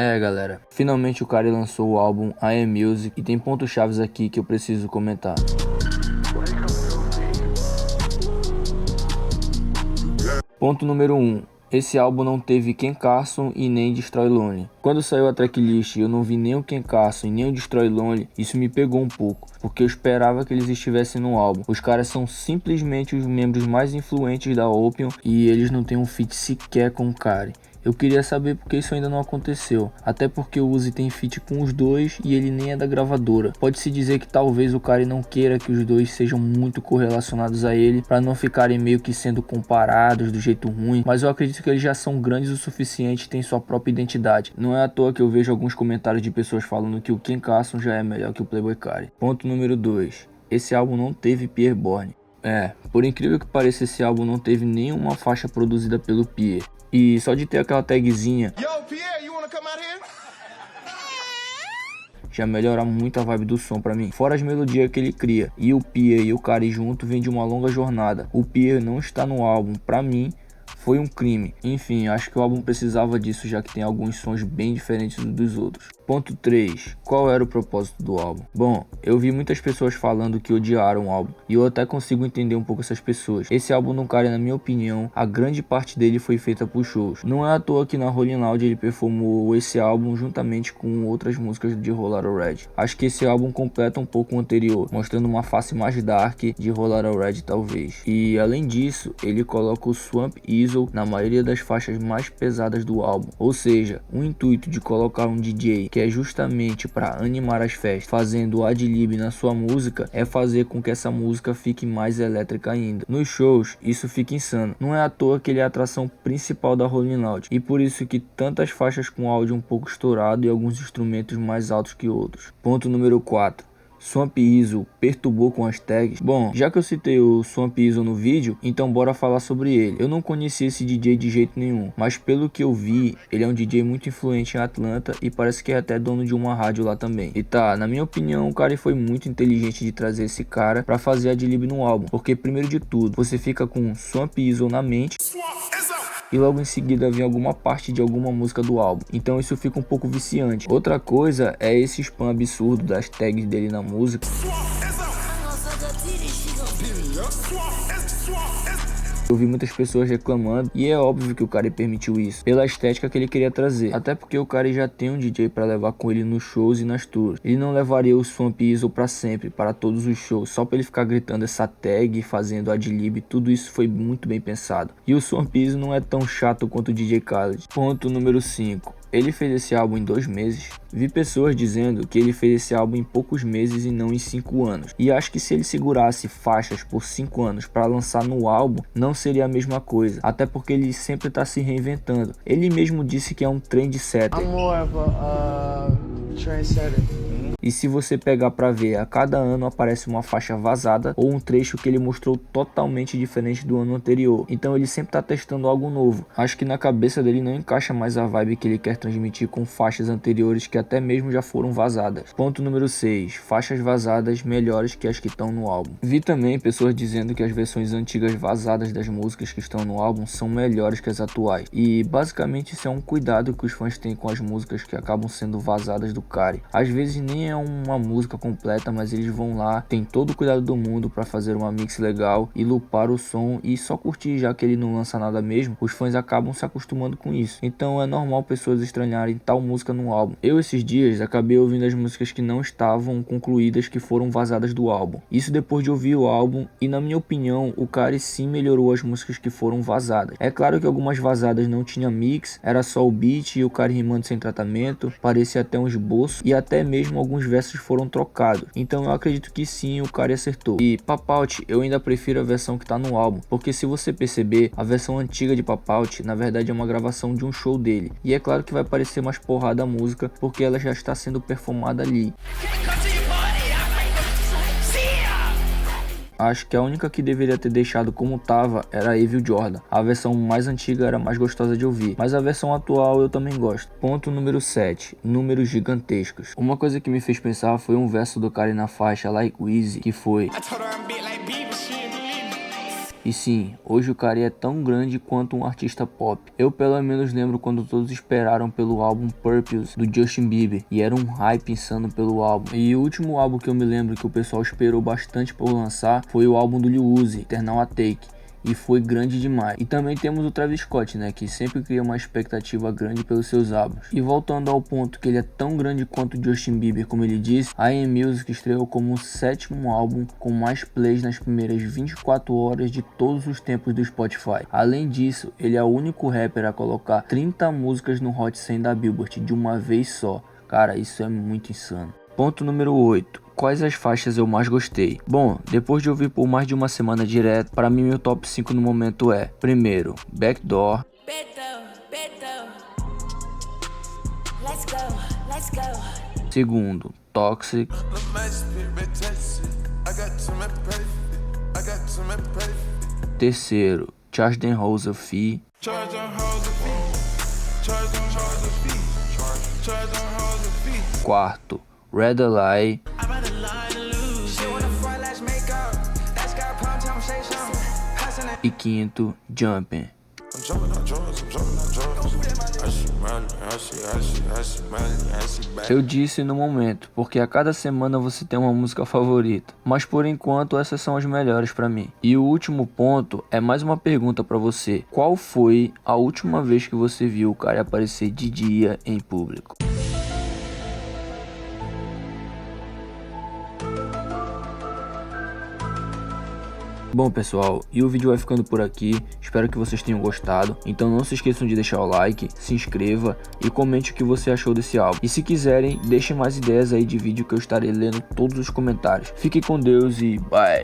Galera, finalmente o cara lançou o álbum I Am Music e tem pontos chaves aqui que eu preciso comentar. Ponto número 1. Esse álbum não teve Ken Carson e nem Destroy Lonely. Quando saiu a tracklist e eu não vi nem o Ken Carson e nem o Destroy Lonely, isso me pegou um pouco, porque eu esperava que eles estivessem no álbum. Os caras são simplesmente os membros mais influentes da Opium e eles não têm um feat sequer com o Kari. Eu queria saber porque isso ainda não aconteceu, até porque o Uzi tem feat com os dois e ele nem é da gravadora. Pode-se dizer que talvez o Kari não queira que os dois sejam muito correlacionados a ele, para não ficarem meio que sendo comparados do jeito ruim, mas eu acredito que eles já são grandes o suficiente e têm sua própria identidade. Não é à toa que eu vejo alguns comentários de pessoas falando que o Ken Carson já é melhor que o Playboi Carti. Ponto número 2. Esse álbum não teve Pierre Bourne. Por incrível que pareça, esse álbum não teve nenhuma faixa produzida pelo Pierre. E só de ter aquela tagzinha já melhora muito a vibe do som pra mim. Fora as melodias que ele cria. E o Pierre e o Kari junto vem de uma longa jornada. O Pierre não está no álbum, pra mim foi um crime. Enfim, acho que o álbum precisava disso, já que tem alguns sons bem diferentes dos outros. Ponto 3. Qual era o propósito do álbum? Bom, eu vi muitas pessoas falando que odiaram o álbum, e eu até consigo entender um pouco essas pessoas. Esse álbum do Kari, na minha opinião, a grande parte dele foi feita por shows. Não é à toa que na Rolling Loud ele performou esse álbum juntamente com outras músicas de Roll Out A Red. Acho que esse álbum completa um pouco o anterior, mostrando uma face mais dark de Roll Out A Red talvez. E além disso, ele coloca o Swamp Easel na maioria das faixas mais pesadas do álbum. Ou seja, o intuito de colocar um DJ que é justamente para animar as festas, fazendo o ad-lib na sua música, é fazer com que essa música fique mais elétrica ainda. Nos shows, isso fica insano. Não é à toa que ele é a atração principal da Rolling Loud, e por isso que tantas faixas com áudio um pouco estourado e alguns instrumentos mais altos que outros. Ponto número 4. Swamp Easel perturbou com as tags. Bom, já que eu citei o Swamp Easel no vídeo, então bora falar sobre ele. Eu não conhecia esse DJ de jeito nenhum, mas pelo que eu vi, ele é um DJ muito influente em Atlanta e parece que é até dono de uma rádio lá também. E tá, na minha opinião, o cara foi muito inteligente de trazer esse cara pra fazer a ad-lib no álbum, porque primeiro de tudo, você fica com Swamp Easel na mente e logo em seguida vem alguma parte de alguma música do álbum, então isso fica um pouco viciante. Outra coisa é esse spam absurdo das tags dele na música. Eu vi muitas pessoas reclamando e é óbvio que o cara permitiu isso, pela estética que ele queria trazer. Até porque o cara já tem um DJ para levar com ele nos shows e nas tours. Ele não levaria o Swamp Easel para sempre, para todos os shows, só para ele ficar gritando essa tag, fazendo ad-lib. Tudo isso foi muito bem pensado. E o Swamp Easel não é tão chato quanto o DJ Khaled. Ponto número 5. Ele fez esse álbum em 2 meses. Vi pessoas dizendo que ele fez esse álbum em poucos meses e não em 5 anos. E acho que se ele segurasse faixas por 5 anos para lançar no álbum, não seria a mesma coisa. Até porque ele sempre tá se reinventando. Ele mesmo disse que é um trendsetter. E se você pegar pra ver, a cada ano aparece uma faixa vazada ou um trecho que ele mostrou totalmente diferente do ano anterior. Então ele sempre tá testando algo novo. Acho que na cabeça dele não encaixa mais a vibe que ele quer transmitir com faixas anteriores que até mesmo já foram vazadas. Ponto número 6. Faixas vazadas melhores que as que estão no álbum. Vi também pessoas dizendo que as versões antigas vazadas das músicas que estão no álbum são melhores que as atuais. E basicamente isso é um cuidado que os fãs têm com as músicas que acabam sendo vazadas do Kari. Às vezes nem é uma música completa, mas eles vão lá, tem todo o cuidado do mundo para fazer uma mix legal e lupar o som e só curtir, já que ele não lança nada mesmo. Os fãs acabam se acostumando com isso, então é normal pessoas estranharem tal música no álbum. Eu esses dias acabei ouvindo as músicas que não estavam concluídas, que foram vazadas do álbum. Isso depois de ouvir o álbum, e na minha opinião o Kari sim melhorou as músicas que foram vazadas. É claro que algumas vazadas não tinha mix, era só o beat e o Kari rimando sem tratamento, parecia até um esboço e até mesmo alguns versos foram trocados. Então eu acredito que sim, o Kari acertou. E Pop Out, eu ainda prefiro a versão que tá no álbum, porque se você perceber, a versão antiga de Pop Out na verdade é uma gravação de um show dele. E é claro que vai parecer mais porrada a música, porque ela já está sendo performada ali. Acho que a única que deveria ter deixado como tava era a Evil Jordan. A versão mais antiga era mais gostosa de ouvir, mas a versão atual eu também gosto. Ponto número 7. Números gigantescos. Uma coisa que me fez pensar foi um verso do Kari na faixa Like Weezy, que foi: E sim, hoje o cara é tão grande quanto um artista pop. Eu pelo menos lembro quando todos esperaram pelo álbum Purpose do Justin Bieber e era um hype insano pelo álbum. E o último álbum que eu me lembro que o pessoal esperou bastante por lançar foi o álbum do Lil Uzi, Eternal Atake. E foi grande demais. E também temos o Travis Scott, né, que sempre cria uma expectativa grande pelos seus álbuns. E voltando ao ponto que ele é tão grande quanto o Justin Bieber, como ele disse, a AM Music estreou como o 7º álbum com mais plays nas primeiras 24 horas de todos os tempos do Spotify. Além disso, ele é o único rapper a colocar 30 músicas no Hot 100 da Billboard de uma vez só. Cara, isso é muito insano. Ponto número 8. Quais as faixas eu mais gostei? Bom, depois de ouvir por mais de uma semana direto, para mim meu top 5 no momento é: primeiro, Backdoor. Segundo, Toxic. Terceiro, Charge Them Hoes a Fee. Quarto, Red Lie. E quinto, Jumpin'. Eu disse no momento, porque a cada semana você tem uma música favorita, mas por enquanto essas são as melhores pra mim. E o último ponto é mais uma pergunta pra você: qual foi a última vez que você viu o cara aparecer de dia em público? Bom pessoal, e o vídeo vai ficando por aqui, espero que vocês tenham gostado, então não se esqueçam de deixar o like, se inscreva e comente o que você achou desse álbum. E se quiserem, deixem mais ideias aí de vídeo que eu estarei lendo todos os comentários. Fique com Deus e bye!